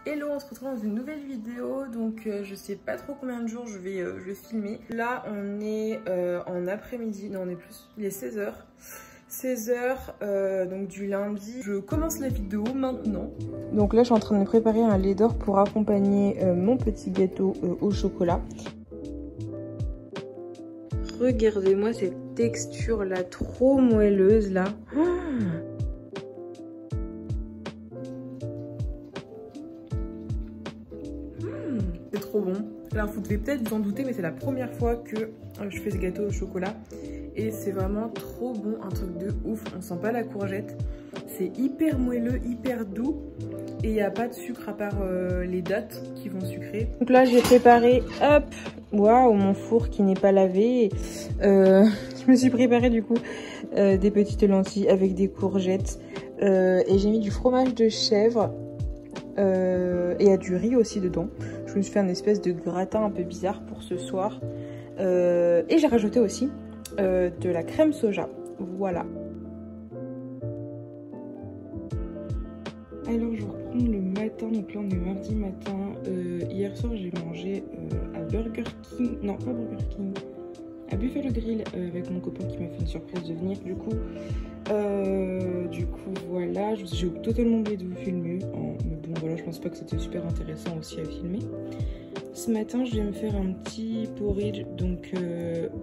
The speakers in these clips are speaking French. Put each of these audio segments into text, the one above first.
Hello, on se retrouve dans une nouvelle vidéo. Donc je sais pas trop combien de jours je vais filmer. Là on est en après-midi, non on est plus, il est 16h. 16h donc du lundi. Je commence la vidéo maintenant. Donc là je suis en train de me préparer un lait d'or pour accompagner mon petit gâteau au chocolat. Regardez-moi cette texture là, trop moelleuse là. C'est trop bon. Alors vous devez peut-être vous en douter, mais c'est la première fois que je fais ce gâteau au chocolat. Et c'est vraiment trop bon, un truc de ouf. On sent pas la courgette. C'est hyper moelleux, hyper doux. Et il n'y a pas de sucre à part les dattes qui vont sucrer. Donc là j'ai préparé, hop, waouh, mon four qui n'est pas lavé. Je me suis préparé du coup des petites lentilles avec des courgettes. Et j'ai mis du fromage de chèvre. Et il y a du riz aussi dedans. Je me suis fait un espèce de gratin un peu bizarre pour ce soir. Et j'ai rajouté aussi de la crème soja. Voilà. Alors je vais reprendre le matin. Donc là on est mardi matin. Hier soir j'ai mangé à Burger King. Non pas Burger King. À Buffalo Grill avec mon copain qui m'a fait une surprise de venir. Du coup voilà, j'ai totalement oublié de vous filmer. Mais bon voilà, je pense pas que c'était super intéressant aussi à filmer. Ce matin je vais me faire un petit porridge. Donc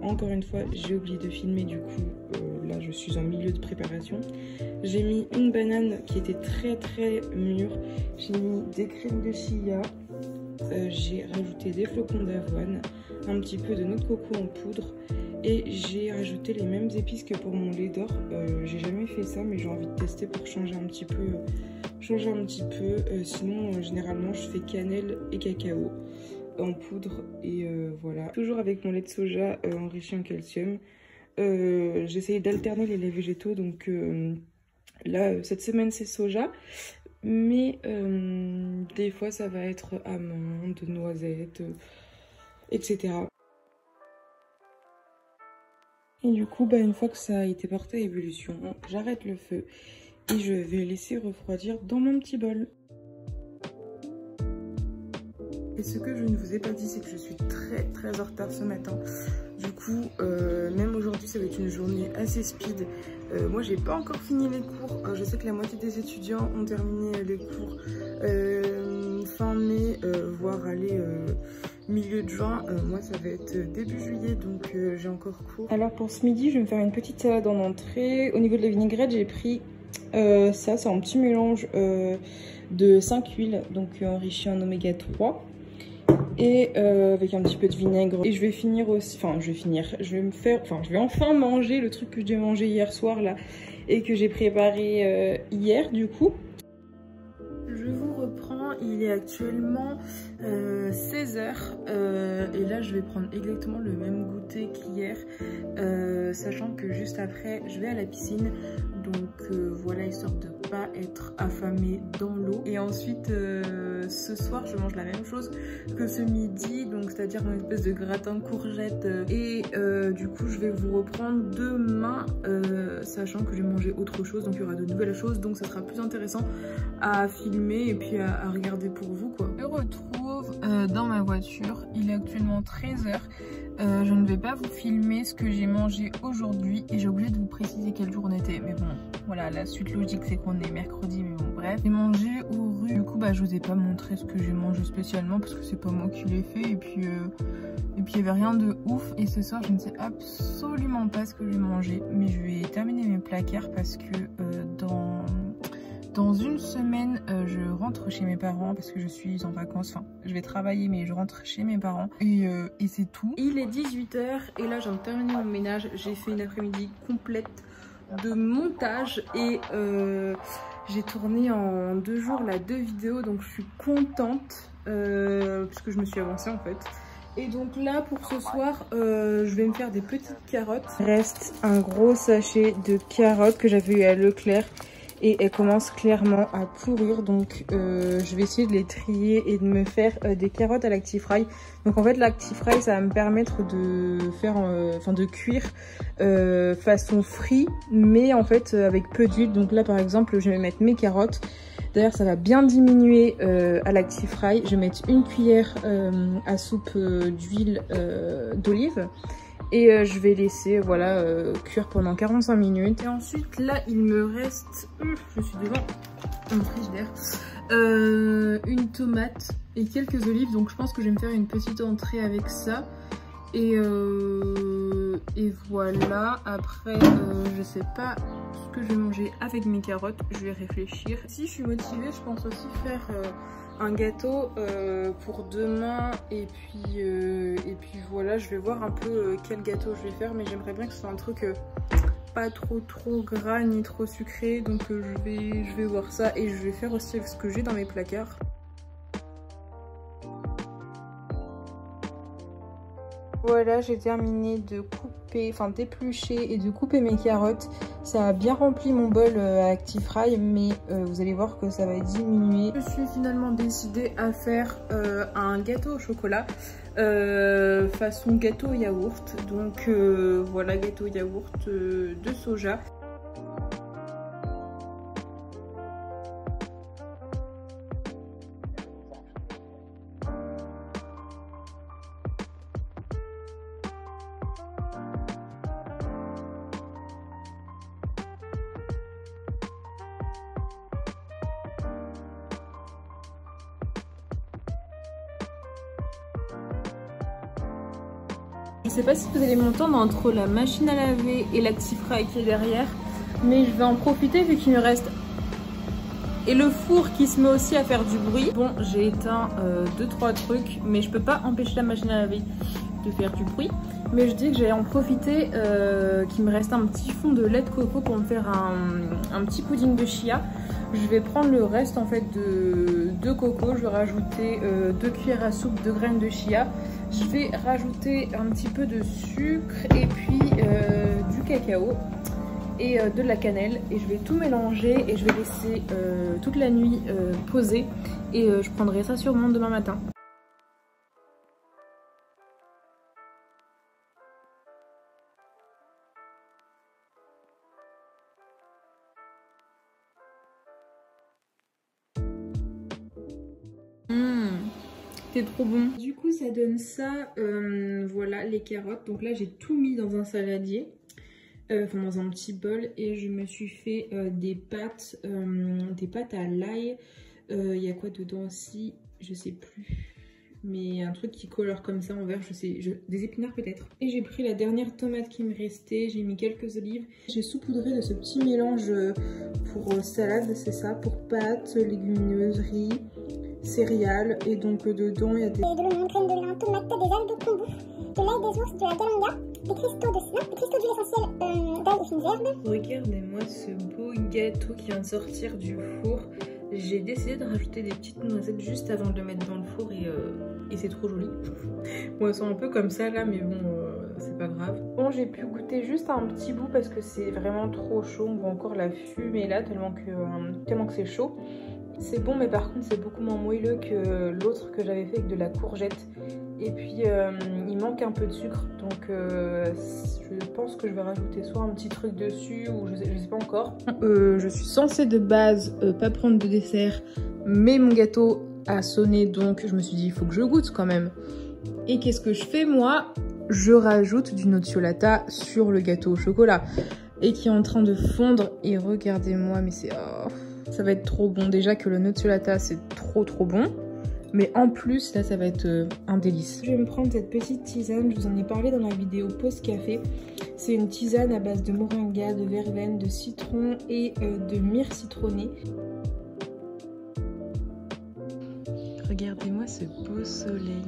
encore une fois j'ai oublié de filmer. Du coup là je suis en milieu de préparation. J'ai mis une banane qui était très mûre. J'ai mis des crèmes de chia. J'ai rajouté des flocons d'avoine, un petit peu de noix de coco en poudre et j'ai rajouté les mêmes épices que pour mon lait d'or. J'ai jamais fait ça mais j'ai envie de tester pour changer un petit peu. Sinon généralement je fais cannelle et cacao en poudre et voilà. Toujours avec mon lait de soja enrichi en calcium. J'essaye d'alterner les laits végétaux, donc là cette semaine c'est soja. Mais des fois ça va être amandes, noisettes, etc. Et du coup une fois que ça a été porté à ébullition, j'arrête le feu et je vais laisser refroidir dans mon petit bol. Et ce que je ne vous ai pas dit, c'est que je suis très en retard ce matin. Du coup, même aujourd'hui, ça va être une journée assez speed. Moi, j'ai pas encore fini les cours. Je sais que la moitié des étudiants ont terminé les cours fin mai, voire aller milieu de juin. Moi, ça va être début juillet, donc j'ai encore cours. Alors pour ce midi, je vais me faire une petite salade en entrée. Au niveau de la vinaigrette, j'ai pris ça, c'est un petit mélange de 5 huiles, donc enrichi en oméga 3. Et avec un petit peu de vinaigre. Et je vais finir aussi, je vais enfin manger le truc que j'ai mangé hier soir là et que j'ai préparé hier du coup. Je vous reprends, il est actuellement 16h et là je vais prendre exactement le même goûter qu'hier, sachant que juste après je vais à la piscine. Donc voilà, histoire de pas être affamée dans l'eau. Et ensuite ce soir je mange la même chose que ce midi, donc c'est-à-dire une espèce de gratin de courgettes. Et du coup je vais vous reprendre demain, sachant que j'ai mangé autre chose, donc il y aura de nouvelles choses, donc ça sera plus intéressant à filmer et puis à regarder pour vous quoi. Je me retrouve dans ma voiture, il est actuellement 13h. Je ne vais pas vous filmer ce que j'ai mangé aujourd'hui et j'ai oublié de vous préciser quel jour on était, mais bon voilà, la suite logique c'est qu'on est mercredi, mais bon bref. J'ai mangé au rue, du coup je vous ai pas montré ce que j'ai mangé spécialement parce que c'est pas moi qui l'ai fait, et puis il y avait rien de ouf. Et ce soir je ne sais absolument pas ce que j'ai mangé, mais je vais terminer mes placards parce que dans une semaine, je rentre chez mes parents parce que je suis en vacances. Enfin, je vais travailler, mais je rentre chez mes parents. Et c'est tout. Il est 18h et là, j'ai terminé mon ménage. J'ai fait une après-midi complète de montage. Et j'ai tourné en 2 jours là 2 vidéos. Donc, je suis contente parce que je me suis avancée en fait. Et donc là, pour ce soir, je vais me faire des petites carottes. Il reste un gros sachet de carottes que j'avais eu à Leclerc. Et elles commencent clairement à pourrir, donc je vais essayer de les trier et de me faire des carottes à l'Actifry. Donc en fait l'Actifry ça va me permettre de faire, de cuire façon frit, mais en fait avec peu d'huile. Donc là par exemple je vais mettre mes carottes, D'ailleurs ça va bien diminuer à l'Actifry. Je vais mettre une cuillère à soupe d'huile d'olive. Et je vais laisser voilà, cuire pendant 45 minutes. Et ensuite là il me reste, je suis devant mon frigidaire, une tomate et quelques olives. Donc je pense que je vais me faire une petite entrée avec ça. Et voilà, après je sais pas ce que je vais manger avec mes carottes, je vais réfléchir. Si je suis motivée, je pense aussi faire un gâteau pour demain. Et puis voilà, je vais voir un peu quel gâteau je vais faire. Mais j'aimerais bien que ce soit un truc pas trop gras ni trop sucré. Donc je vais voir ça et je vais faire aussi avec ce que j'ai dans mes placards. Voilà, j'ai terminé de couper, enfin d'éplucher et de couper mes carottes. Ça a bien rempli mon bol à Actifry, mais vous allez voir que ça va diminuer. Je suis finalement décidée à faire un gâteau au chocolat façon gâteau yaourt. Donc voilà, gâteau yaourt de soja. Je sais pas si vous allez m'entendre entre la machine à laver et l'Actifry qui est derrière, mais je vais en profiter vu qu'il me reste et le four qui se met aussi à faire du bruit. Bon, j'ai éteint 2-3 trucs, mais je peux pas empêcher la machine à laver de faire du bruit. Mais je dis que j'allais en profiter qu'il me reste un petit fond de lait de coco pour me faire un petit pudding de chia. Je vais prendre le reste en fait de coco, je vais rajouter 2 cuillères à soupe de graines de chia. Je vais rajouter un petit peu de sucre et puis du cacao et de la cannelle. Et je vais tout mélanger et je vais laisser toute la nuit poser. Et je prendrai ça sûrement demain matin. C'est trop bon. Du coup ça donne ça, voilà les carottes. Donc là j'ai tout mis dans un saladier, enfin dans un petit bol. Et je me suis fait des pâtes à l'ail. Il y a quoi dedans aussi? Je sais plus. Mais un truc qui colore comme ça en vert, je sais, des épinards peut-être. Et j'ai pris la dernière tomate qui me restait, j'ai mis quelques olives. J'ai saupoudré de ce petit mélange pour salade, c'est ça, pour pâtes, légumineuses, riz, céréales. Et donc dedans il y a des... de l'oignon, graines de lin, tomates, des algues de kombu, de l'ail des ours, de la galanga, des cristaux d'huile essentielle d'ail et fines herbes. Regardez-moi ce beau gâteau qui vient de sortir du four. J'ai décidé de rajouter des petites noisettes juste avant de le mettre dans le four et c'est trop joli. Bon, elles sont un peu comme ça là, mais bon, c'est pas grave. Bon, j'ai pu goûter juste un petit bout parce que c'est vraiment trop chaud. On voit encore la fumée là, tellement que c'est chaud. C'est bon, mais par contre, c'est beaucoup moins moelleux que l'autre que j'avais fait avec de la courgette. Et puis, il manque un peu de sucre. Donc, je pense que je vais rajouter soit un petit truc dessus ou je sais pas encore. Je suis censée de base pas prendre de dessert. Mais mon gâteau a sonné. Donc, je me suis dit, il faut que je goûte quand même. Et qu'est-ce que je fais, moi? Je rajoute du nocciolata sur le gâteau au chocolat. Et qui est en train de fondre. Et regardez-moi, mais c'est... Oh, ça va être trop bon. Déjà que le nocciolata, c'est trop bon. Mais en plus, là, ça va être un délice. Je vais me prendre cette petite tisane. Je vous en ai parlé dans la vidéo pause café. C'est une tisane à base de moringa, de verveine, de citron et de myrrhe citronnée. Regardez-moi ce beau soleil.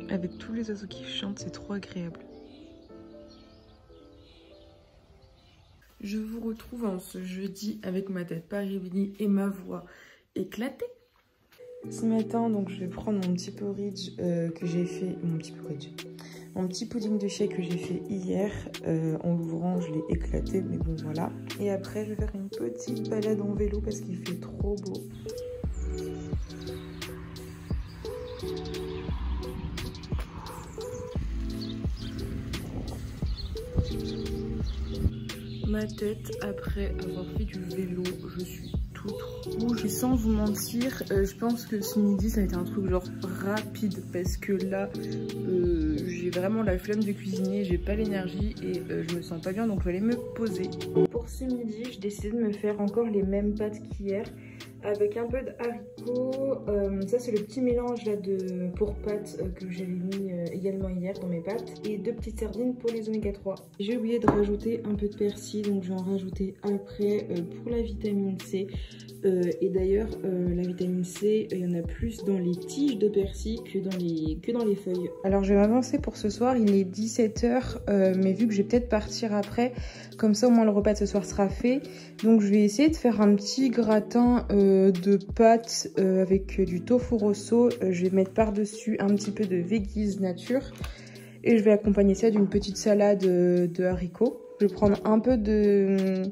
Avec tous les oiseaux qui chantent, c'est trop agréable. Je vous retrouve en ce jeudi avec ma tête pas réunie et ma voix éclatée. Ce matin, donc je vais prendre mon petit porridge que j'ai fait, mon petit pudding de chia que j'ai fait hier. En l'ouvrant, je l'ai éclaté, mais bon voilà. Et après, je vais faire une petite balade en vélo parce qu'il fait trop beau. ma tête après avoir fait du vélo. Je suis toute rouge. Et sans vous mentir, je pense que ce midi ça a été un truc genre rapide parce que là j'ai vraiment la flemme de cuisiner, j'ai pas l'énergie et je me sens pas bien, donc je vais aller me poser. Pour ce midi, j'ai décidé de me faire encore les mêmes pâtes qu'hier avec un peu de haricots. Ça c'est le petit mélange là pour pâtes que j'avais mis également hier dans mes pâtes, et 2 petites sardines pour les oméga 3. J'ai oublié de rajouter un peu de persil, donc je vais en rajouter après pour la vitamine C. Et d'ailleurs la vitamine C, il y en a plus dans les tiges de persil que dans les feuilles. Alors je vais m'avancer pour ce soir, il est 17 h, mais vu que je vais peut-être partir après, comme ça au moins le repas de ce soir sera fait. Donc je vais essayer de faire un petit gratin de pâtes avec du tofu rosso. Je vais mettre par-dessus un petit peu de veggies nature et je vais accompagner ça d'une petite salade de haricots. Je vais prendre un peu de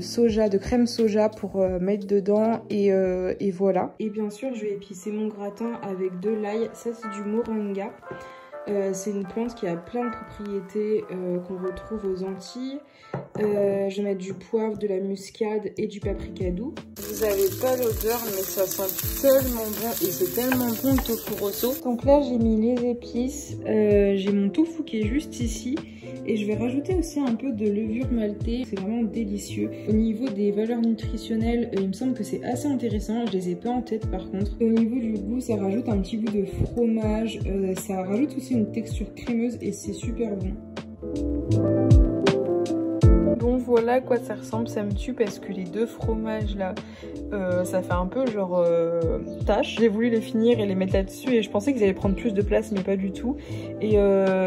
soja, de crème soja pour mettre dedans et voilà. Et bien sûr je vais épicer mon gratin avec de l'ail. Ça c'est du moringa. C'est une plante qui a plein de propriétés qu'on retrouve aux Antilles. Je vais mettre du poivre, de la muscade et du paprika doux. Vous n'avez pas l'odeur, mais ça sent tellement bon et c'est tellement bon le tofu rosso. Donc là j'ai mis les épices, j'ai mon tofu qui est juste ici. Et je vais rajouter aussi un peu de levure maltée, c'est vraiment délicieux. Au niveau des valeurs nutritionnelles, il me semble que c'est assez intéressant, je les ai pas en tête par contre. Au niveau du goût, ça rajoute un petit goût de fromage, ça rajoute aussi une texture crémeuse et c'est super bon. Bon voilà à quoi ça ressemble, ça me tue parce que les 2 fromages là, ça fait un peu genre tâche. J'ai voulu les finir et les mettre là-dessus et je pensais qu'ils allaient prendre plus de place mais pas du tout. Et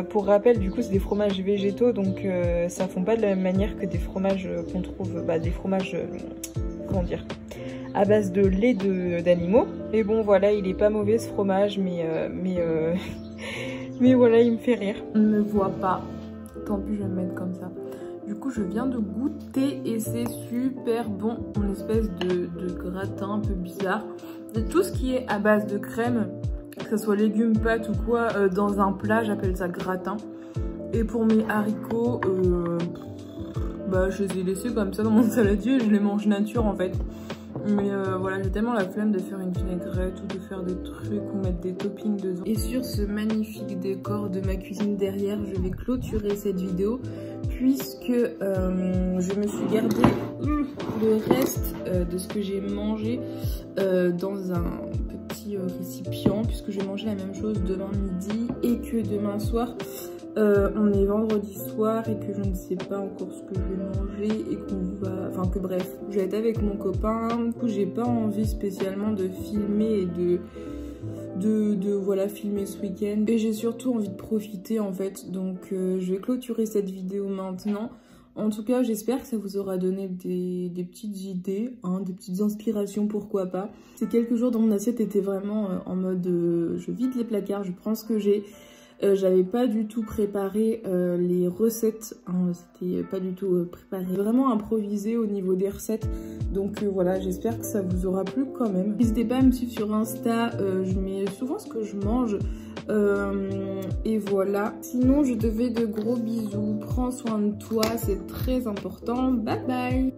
pour rappel, du coup c'est des fromages végétaux, donc ça fond pas de la même manière que des fromages qu'on trouve, des fromages, comment dire, à base de lait d'animaux. Et bon voilà, il est pas mauvais ce fromage, mais voilà, il me fait rire. On ne me voit pas, tant pis, je vais me mettre comme ça. Du coup je viens de goûter et c'est super bon, une espèce de gratin un peu bizarre. Et tout ce qui est à base de crème, que ce soit légumes, pâtes ou quoi, dans un plat j'appelle ça gratin. Et pour mes haricots, je les ai laissés comme ça dans mon saladier et je les mange nature en fait. Mais voilà, j'ai tellement la flemme de faire une vinaigrette ou de faire des trucs ou mettre des toppings dedans. Et sur ce magnifique décor de ma cuisine derrière, je vais clôturer cette vidéo puisque je me suis gardé le reste de ce que j'ai mangé dans un petit récipient, puisque je vais manger la même chose demain midi et que demain soir. On est vendredi soir et que je ne sais pas encore ce que je vais manger et qu'on va... Enfin que bref, je vais être avec mon copain. Du coup j'ai pas envie spécialement de filmer et voilà, filmer ce week-end. Et j'ai surtout envie de profiter en fait. Donc je vais clôturer cette vidéo maintenant. En tout cas, j'espère que ça vous aura donné des petites idées, des petites inspirations, pourquoi pas. Ces quelques jours dans mon assiette étaient vraiment en mode je vide les placards, je prends ce que j'ai. J'avais pas du tout préparé les recettes, c'était pas du tout préparé, vraiment improvisé au niveau des recettes. Donc voilà, j'espère que ça vous aura plu quand même. N'hésitez pas à me suivre sur Insta, je mets souvent ce que je mange. Et voilà, sinon je te fais de gros bisous, prends soin de toi, c'est très important, bye bye.